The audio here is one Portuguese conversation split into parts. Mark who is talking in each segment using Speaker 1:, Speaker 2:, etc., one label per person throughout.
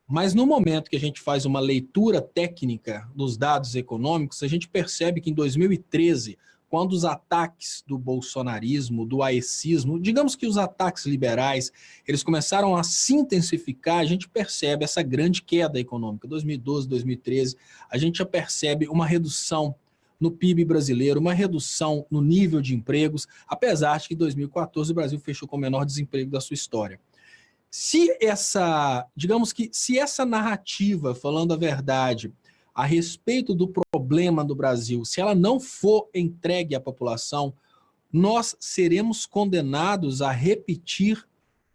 Speaker 1: Mas no momento que a gente faz uma leitura técnica dos dados econômicos, a gente percebe que em 2013, quando os ataques do bolsonarismo, do aecismo, digamos que os ataques liberais, eles começaram a se intensificar, a gente percebe essa grande queda econômica. 2012, 2013, a gente já percebe uma redução no PIB brasileiro, uma redução no nível de empregos, apesar de que em 2014 o Brasil fechou com o menor desemprego da sua história. Se essa narrativa, falando a verdade, a respeito do problema do Brasil, se ela não for entregue à população, nós seremos condenados a repetir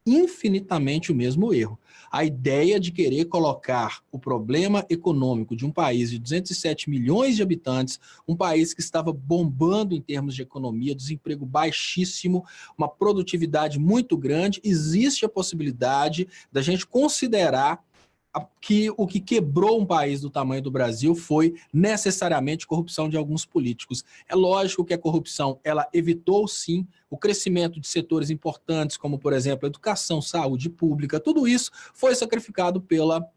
Speaker 1: infinitamente o mesmo erro. A ideia de querer colocar o problema econômico de um país de 207 milhões de habitantes, um país que estava bombando em termos de economia, desemprego baixíssimo, uma produtividade muito grande, existe a possibilidade da gente considerar que o que quebrou um país do tamanho do Brasil foi necessariamente corrupção de alguns políticos. É lógico que a corrupção, ela evitou sim o crescimento de setores importantes, como por exemplo, educação, saúde pública, tudo isso foi sacrificado pela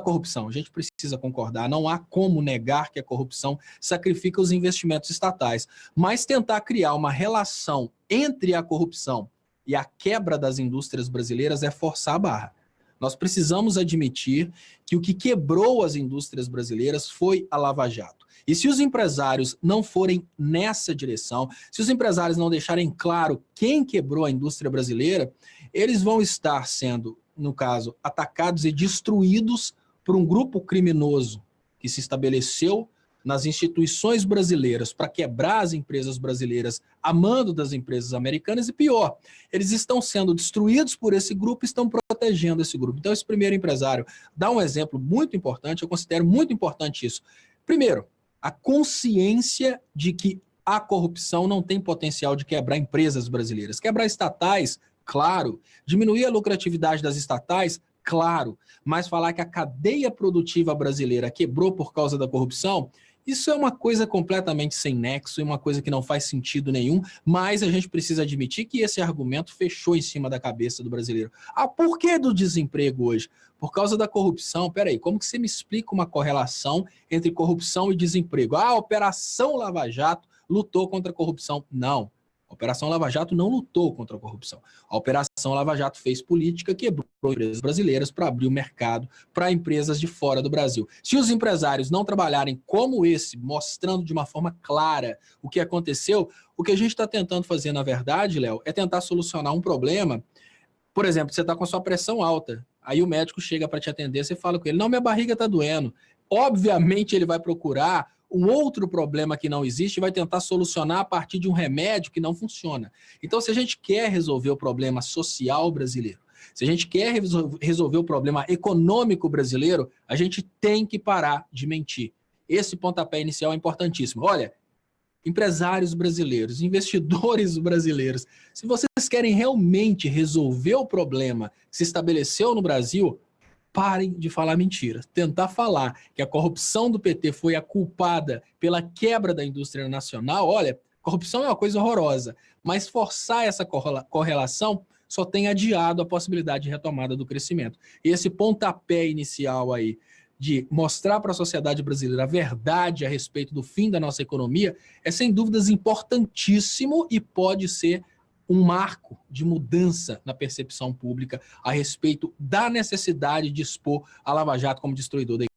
Speaker 1: corrupção. A gente precisa concordar, não há como negar que a corrupção sacrifica os investimentos estatais, mas tentar criar uma relação entre a corrupção e a quebra das indústrias brasileiras é forçar a barra. Nós precisamos admitir que o que quebrou as indústrias brasileiras foi a Lava Jato. E se os empresários não forem nessa direção, se os empresários não deixarem claro quem quebrou a indústria brasileira, eles vão estar sendo, no caso, atacados e destruídos por um grupo criminoso que se estabeleceu nas instituições brasileiras para quebrar as empresas brasileiras a mando das empresas americanas e pior, eles estão sendo destruídos por esse grupo e estão protegendo esse grupo. Então esse primeiro empresário dá um exemplo muito importante, eu considero muito importante isso. Primeiro, a consciência de que a corrupção não tem potencial de quebrar empresas brasileiras. Quebrar estatais, claro. Diminuir a lucratividade das estatais, claro. Mas falar que a cadeia produtiva brasileira quebrou por causa da corrupção, isso é uma coisa completamente sem nexo e uma coisa que não faz sentido nenhum, mas a gente precisa admitir que esse argumento fechou em cima da cabeça do brasileiro. Ah, por que do desemprego hoje? Por causa da corrupção. Peraí, como que você me explica uma correlação entre corrupção e desemprego? Ah, a Operação Lava Jato lutou contra a corrupção. Não. A Operação Lava Jato não lutou contra a corrupção. A Operação Lava Jato fez política, quebrou empresas brasileiras para abrir o mercado para empresas de fora do Brasil. Se os empresários não trabalharem como esse, mostrando de uma forma clara o que aconteceu, o que a gente está tentando fazer, na verdade, Léo, é tentar solucionar um problema. Por exemplo, você está com a sua pressão alta, aí o médico chega para te atender, você fala com ele, não, minha barriga está doendo. Obviamente ele vai procurar um outro problema que não existe e vai tentar solucionar a partir de um remédio que não funciona. Então, se a gente quer resolver o problema social brasileiro, se a gente quer resolver o problema econômico brasileiro, a gente tem que parar de mentir. Esse pontapé inicial é importantíssimo. Olha, empresários brasileiros, investidores brasileiros, se vocês querem realmente resolver o problema que se estabeleceu no Brasil, parem de falar mentiras. Tentar falar que a corrupção do PT foi a culpada pela quebra da indústria nacional, olha, corrupção é uma coisa horrorosa, mas forçar essa correlação só tem adiado a possibilidade de retomada do crescimento. E esse pontapé inicial aí de mostrar para a sociedade brasileira a verdade a respeito do fim da nossa economia é sem dúvidas importantíssimo e pode ser um marco de mudança na percepção pública a respeito da necessidade de expor a Lava Jato como destruidor da